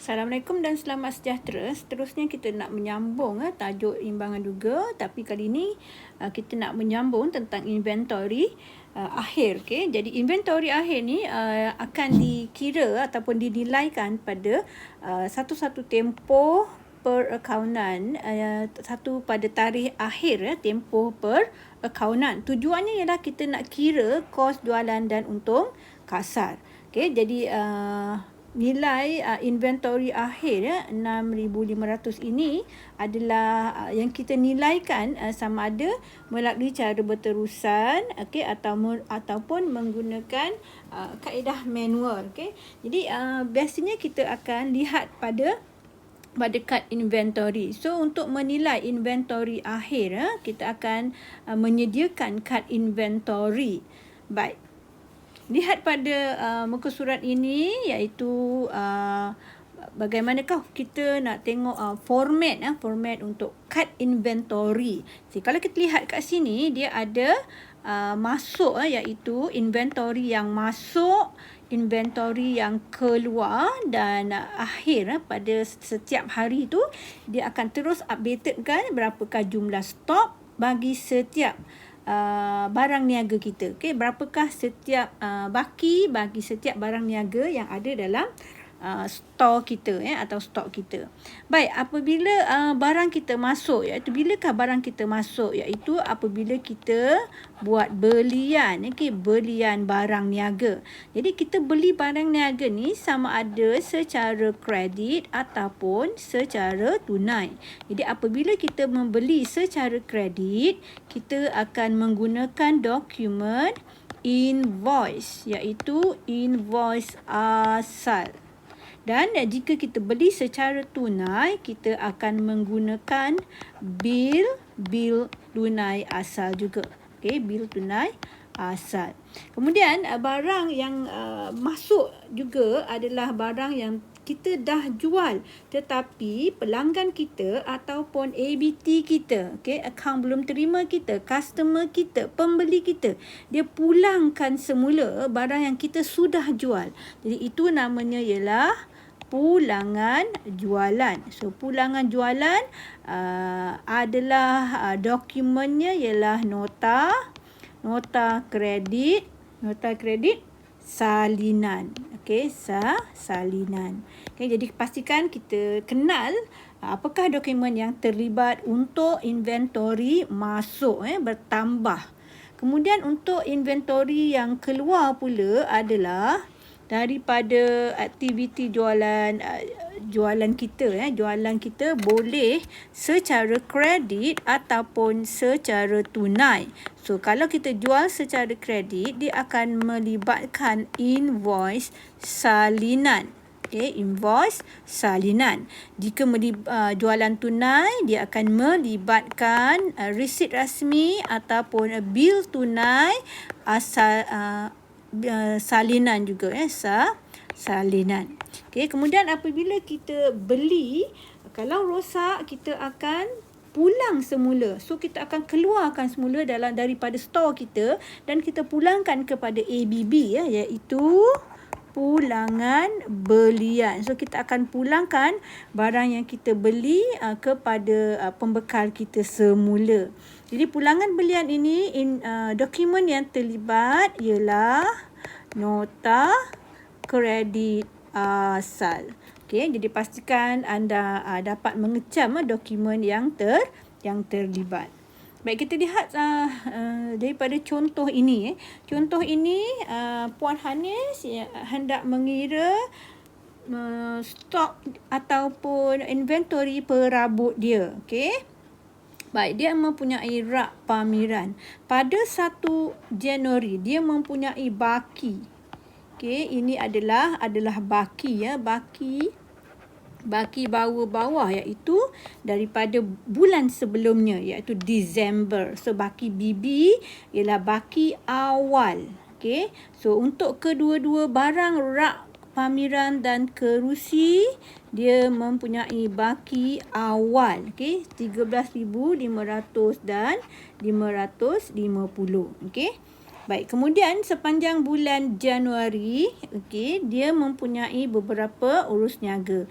Assalamualaikum dan selamat sejahtera. Seterusnya kita nak menyambung tajuk imbangan duga, tapi kali ini kita nak menyambung tentang inventory akhir. Okay? Jadi inventory akhir ni akan dikira ataupun dinilaikan pada satu-satu tempoh perakaunan, satu pada tarikh akhir tempoh perakaunan. Tujuannya ialah kita nak kira kos jualan dan untung kasar. Okay? Jadi nilai inventory akhir 6,500 ini adalah yang kita nilaikan sama ada melalui cara berterusan, ataupun menggunakan kaedah manual. Jadi biasanya kita akan lihat pada kad inventory. So untuk menilai inventory akhir, kita akan menyediakan kad inventory. Baik. Lihat pada muka surat ini, iaitu bagaimanakah kita nak tengok format untuk kad inventory. Kalau kita lihat kat sini, dia ada masuk, iaitu inventory yang masuk, inventory yang keluar, dan akhir pada setiap hari tu dia akan terus updated kan berapakah jumlah stok bagi setiap barang niaga kita. Berapakah setiap baki bagi setiap barang niaga yang ada dalam store kita atau stok kita. Baik, apabila barang kita masuk, iaitu bilakah barang kita masuk, iaitu apabila kita buat belian, belian barang niaga. Jadi kita beli barang niaga ni sama ada secara kredit ataupun secara tunai. Jadi apabila kita membeli secara kredit, kita akan menggunakan dokumen invoice, iaitu invoice asal. Dan jika kita beli secara tunai, kita akan menggunakan bil tunai asal juga. Bil tunai asal. Kemudian barang yang masuk juga adalah barang yang kita dah jual, tetapi pelanggan kita ataupun ABT kita, akaun belum terima kita, customer kita, pembeli kita, dia pulangkan semula barang yang kita sudah jual. Jadi itu namanya ialah pulangan jualan. So pulangan jualan adalah dokumennya ialah nota kredit salinan. Salinan. Jadi pastikan kita kenal apakah dokumen yang terlibat untuk inventory masuk bertambah. Kemudian untuk inventory yang keluar pula adalah daripada aktiviti jualan kita. Jualan kita boleh secara kredit ataupun secara tunai. So kalau kita jual secara kredit, dia akan melibatkan invoice salinan. Invoice salinan. Jika jualan tunai, dia akan melibatkan resit rasmi ataupun bil tunai asal salinan juga, salinan. Kemudian apabila kita beli, kalau rosak, kita akan pulang semula. So kita akan keluarkan semula daripada store kita dan kita pulangkan kepada ABB, iaitu pulangan belian. So kita akan pulangkan barang yang kita beli kepada pembekal kita semula. Jadi pulangan belian ini, dokumen yang terlibat ialah nota kredit asal. Jadi pastikan anda dapat mengecam dokumen yang terlibat. Baik, kita lihat daripada contoh ini. Contoh ini, Puan Hanis hendak mengira stok ataupun inventory perabot dia. Baik, dia mempunyai rak pameran. Pada 1 Januari, dia mempunyai baki. Ini adalah baki, baki bawah-bawah, iaitu daripada bulan sebelumnya, iaitu Disember. So baki BB ialah baki awal. So untuk kedua-dua barang rak pameran dan kerusi, dia mempunyai baki awal, 13,500 dan 550. Baik, kemudian sepanjang bulan Januari, dia mempunyai beberapa urus niaga.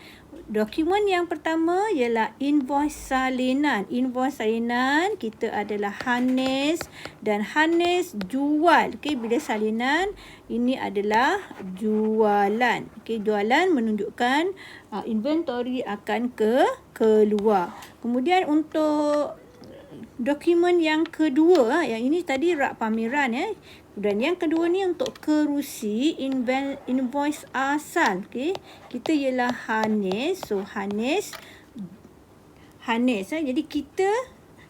Dokumen yang pertama ialah invoice salinan. Invoice salinan kita adalah Hanis dan Hanis jual. Okey, bila salinan ini adalah jualan. Okey, jualan menunjukkan inventory akan keluar. Kemudian untuk dokumen yang kedua, yang ini tadi rak pameran ya. Dan yang kedua ni untuk kerusi invoice asal. Okey, kita ialah Hanis. So Hanis jadi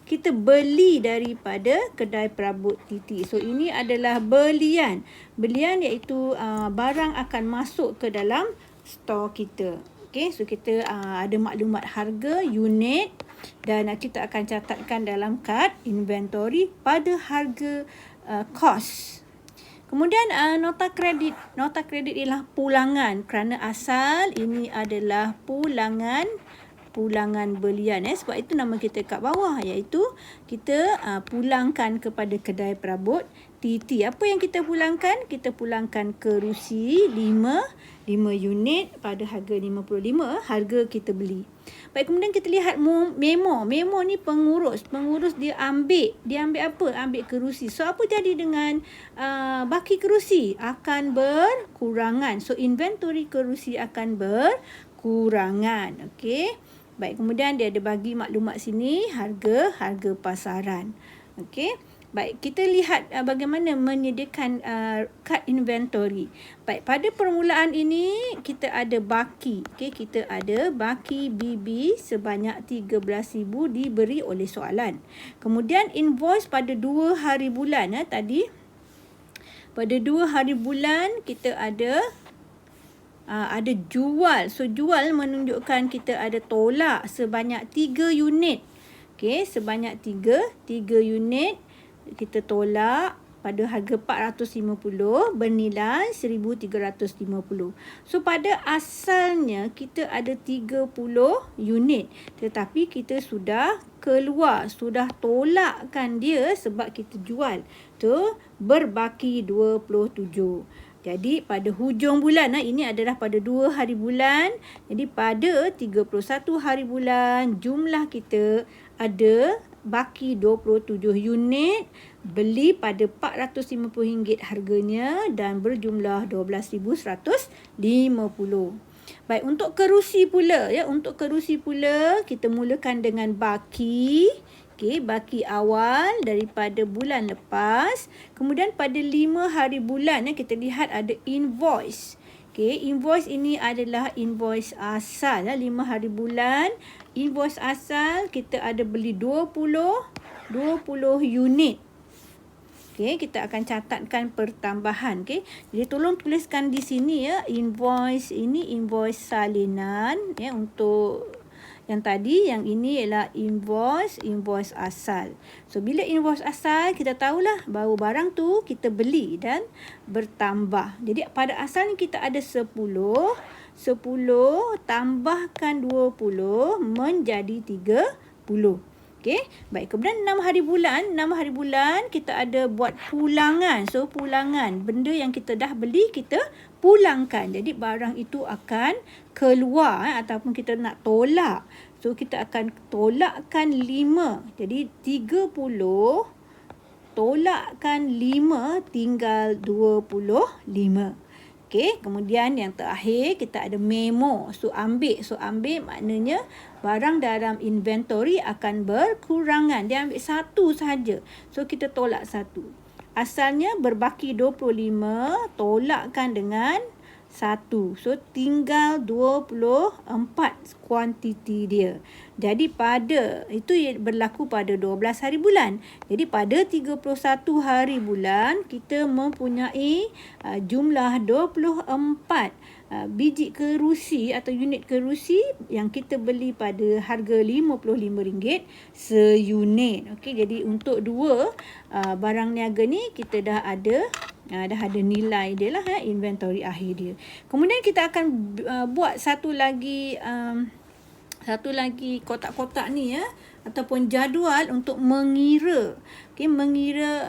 kita beli daripada kedai perabot Titi. So ini adalah belian. Belian iaitu barang akan masuk ke dalam store kita. Okey, so kita ada maklumat harga unit dan kita akan catatkan dalam kad inventory pada harga kos. Kemudian nota kredit. Nota kredit ialah pulangan kerana asal ini adalah pulangan belian. Sebab itu nama kita kat bawah iaitu kita pulangkan kepada kedai perabot Titi. Apa yang kita pulangkan? Kita pulangkan kerusi 5 unit pada harga 55 harga kita beli. Baik, kemudian kita lihat memo. Memo ni pengurus. Pengurus dia ambil apa? Ambil kerusi. So apa jadi dengan baki kerusi? Akan berkurangan. So inventory kerusi akan berkurangan. Okey. Baik, kemudian dia ada bagi maklumat sini harga pasaran. Okey. Baik, kita lihat bagaimana menyediakan kad inventory. Baik, pada permulaan ini kita ada baki. Okey, kita ada baki BB sebanyak 13,000 diberi oleh soalan. Kemudian invoice pada 2 hari bulan tadi. Pada 2 hari bulan kita ada jual. So jual menunjukkan kita ada tolak sebanyak 3 unit. Okey, sebanyak 3 unit kita tolak pada harga 450 bernilai 1,350. So pada asalnya kita ada 30 unit tetapi kita sudah tolakkan dia sebab kita jual. Tu berbaki 27. Jadi pada hujung bulan ini adalah pada 2 hari bulan. Jadi pada 31 hari bulan jumlah kita ada baki 27 unit, beli pada RM450 harganya dan berjumlah 12,150. Baik, untuk kerusi pula kita mulakan dengan baki. Okey, baki awal daripada bulan lepas. Kemudian pada 5 hari bulan kita lihat ada invoice. Okey, invoice ini adalah invoice asal 5 hari bulan. Invoice asal kita ada beli 20 unit. Okey, kita akan catatkan pertambahan. Okey, jadi tolong tuliskan di sini ya, invoice ini invoice salinan ya untuk yang tadi, yang ini ialah invoice asal. So bila invoice asal kita tahulah bahawa barang tu kita beli dan bertambah. Jadi pada asalnya kita ada 10 tambahkan 20 menjadi 30. Okey, baik. Kemudian 6 hari bulan kita ada buat pulangan. So pulangan, benda yang kita dah beli kita pulangkan. Jadi barang itu akan keluar ataupun kita nak tolak. So kita akan tolakkan 5. Jadi 30 tolakkan 5 tinggal 25. Okey, kemudian yang terakhir kita ada memo. So ambil maknanya barang dalam inventory akan berkurangan. Dia ambil 1 sahaja. So kita tolak 1. Asalnya berbaki 25, tolakkan dengan 1. So tinggal 24 kuantiti dia. Jadi itu berlaku pada 12 hari bulan. Jadi pada 31 hari bulan kita mempunyai jumlah 24 biji kerusi atau unit kerusi yang kita beli pada harga RM55 seunit. Okey, jadi untuk 2 barang niaga ni kita dah ada nilai dia lah inventory akhir dia. Kemudian kita akan buat satu lagi kotak-kotak ni ya, ataupun jadual untuk mengira. Okey, mengira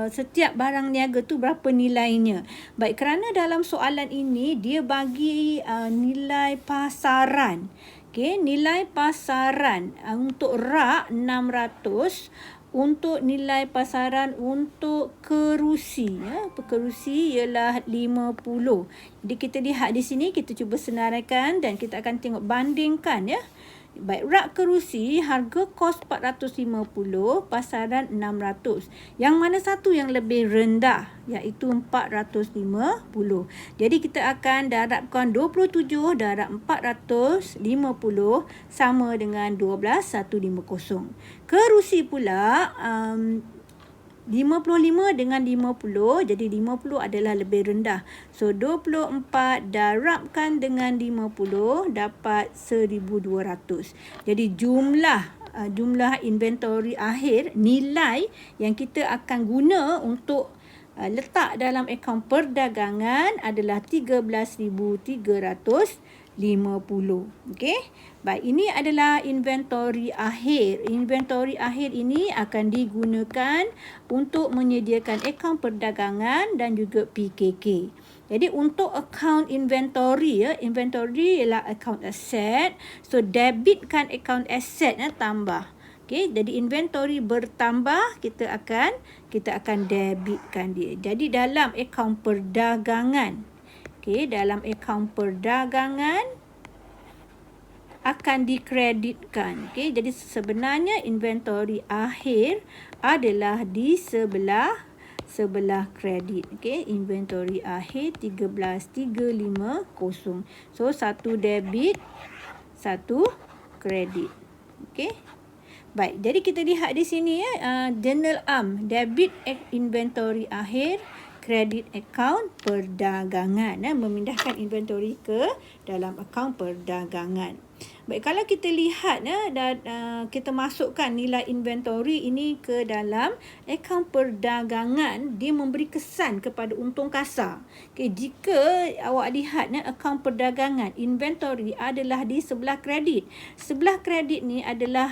setiap barang niaga tu berapa nilainya. Baik, kerana dalam soalan ini dia bagi nilai pasaran. Okey, nilai pasaran untuk rak 600, untuk nilai pasaran untuk kerusi, kerusi ialah 50. Jadi kita lihat di sini, kita cuba senaraikan dan kita akan tengok bandingkan ya. Baik, rak kerusi harga kos 450, pasaran 600. Yang mana satu yang lebih rendah, iaitu 450. Jadi kita akan darabkan 27 darab 450 sama dengan 12,150. Kerusi pula 55 dengan 50, jadi 50 adalah lebih rendah. So 24 darabkan dengan 50 dapat 1,200. Jadi jumlah inventory akhir, nilai yang kita akan guna untuk letak dalam akaun perdagangan adalah 13,350. Okey. Baik, ini adalah inventory akhir. Inventory akhir ini akan digunakan untuk menyediakan akaun perdagangan dan juga PKK. Jadi untuk akaun inventory inventory ialah akaun aset. So debitkan akaun aset tambah. Okey, jadi inventory bertambah, kita akan debitkan dia. Jadi dalam akaun perdagangan, dalam akaun perdagangan akan dikreditkan. Jadi sebenarnya inventory akhir adalah di sebelah kredit. Inventory akhir 13,350. So satu debit, satu kredit. Baik, jadi kita lihat di sini journal debit inventory akhir, kredit akaun perdagangan, memindahkan inventory ke dalam akaun perdagangan. Baik, kalau kita lihat dan kita masukkan nilai inventory ini ke dalam akaun perdagangan, dia memberi kesan kepada untung kasar. Jika awak lihat akaun perdagangan, inventory adalah di sebelah kredit. Sebelah kredit ni adalah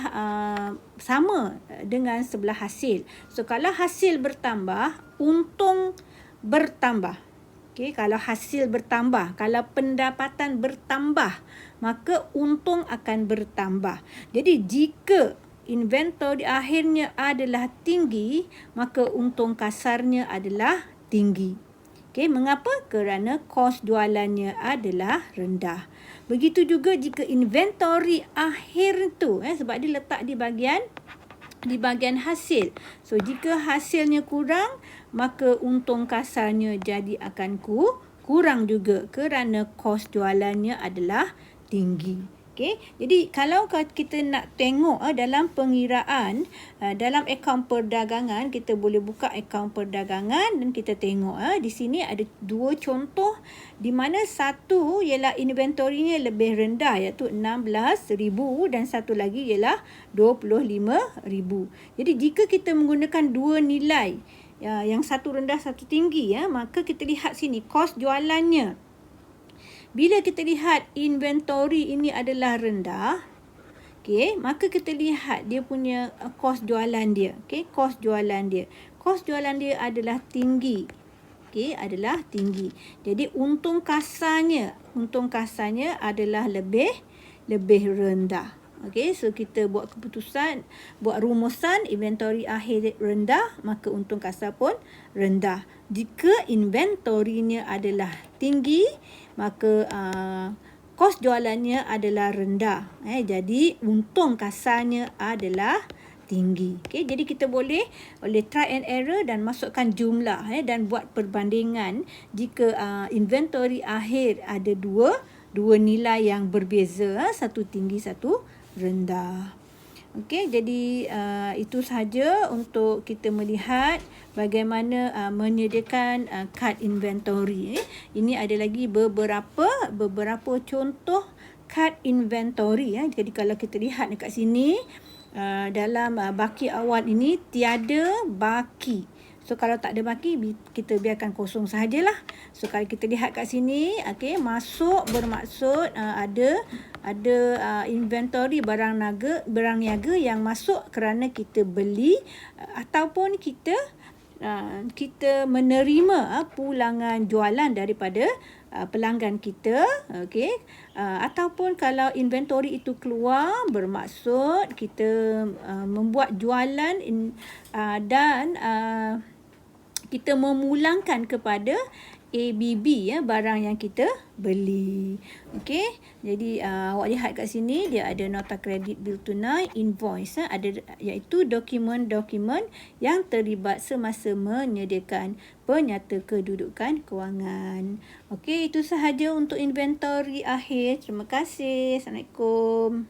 sama dengan sebelah hasil. So kalau hasil bertambah, untung bertambah. Kalau hasil bertambah, kalau pendapatan bertambah, maka untung akan bertambah. Jadi jika inventory akhirnya adalah tinggi, maka untung kasarnya adalah tinggi. Mengapa? Kerana kos jualannya adalah rendah. Begitu juga jika inventory akhir tu, sebab dia letak di bahagian hasil. So jika hasilnya kurang, maka untung kasarnya jadi akan kurang juga kerana kos jualannya adalah tinggi. Jadi kalau kita nak tengok dalam pengiraan, dalam akaun perdagangan, kita boleh buka akaun perdagangan dan kita tengok di sini ada dua contoh di mana satu ialah inventory-nya lebih rendah, iaitu 16,000, dan satu lagi ialah 25,000. Jadi jika kita menggunakan dua nilai, yang satu rendah satu tinggi, maka kita lihat sini kos jualannya. Bila kita lihat inventory ini adalah rendah, maka kita lihat dia punya kos jualan dia. Kos jualan dia adalah tinggi. Adalah tinggi. Jadi untung kasarnya adalah lebih rendah. So kita buat rumusan inventory akhir rendah, maka untung kasar pun rendah. Jika inventory-nya adalah tinggi, maka kos jualannya adalah rendah. Jadi untung kasarnya adalah tinggi. Jadi kita boleh try and error dan masukkan jumlah dan buat perbandingan jika inventory akhir ada dua nilai yang berbeza, satu tinggi, satu rendah. Jadi itu sahaja untuk kita melihat bagaimana menyediakan kad inventory. Ini ada lagi beberapa contoh kad inventory. Jadi kalau kita lihat dekat sini, dalam baki awal ini tiada baki. So kalau tak ada maki, kita biarkan kosong sahajalah. So kalau kita lihat kat sini, okey, masuk bermaksud ada inventory barang niaga yang masuk kerana kita beli ataupun kita menerima pulangan jualan daripada pelanggan kita, okey. Ataupun kalau inventory itu keluar, bermaksud kita membuat jualan dan kita memulangkan kepada ABB, barang yang kita beli. Okey. Jadi awak lihat kat sini dia ada nota kredit bil tunai, invoice, ada iaitu dokumen-dokumen yang terlibat semasa menyediakan penyata kedudukan kewangan. Okey, itu sahaja untuk inventory akhir. Terima kasih. Assalamualaikum.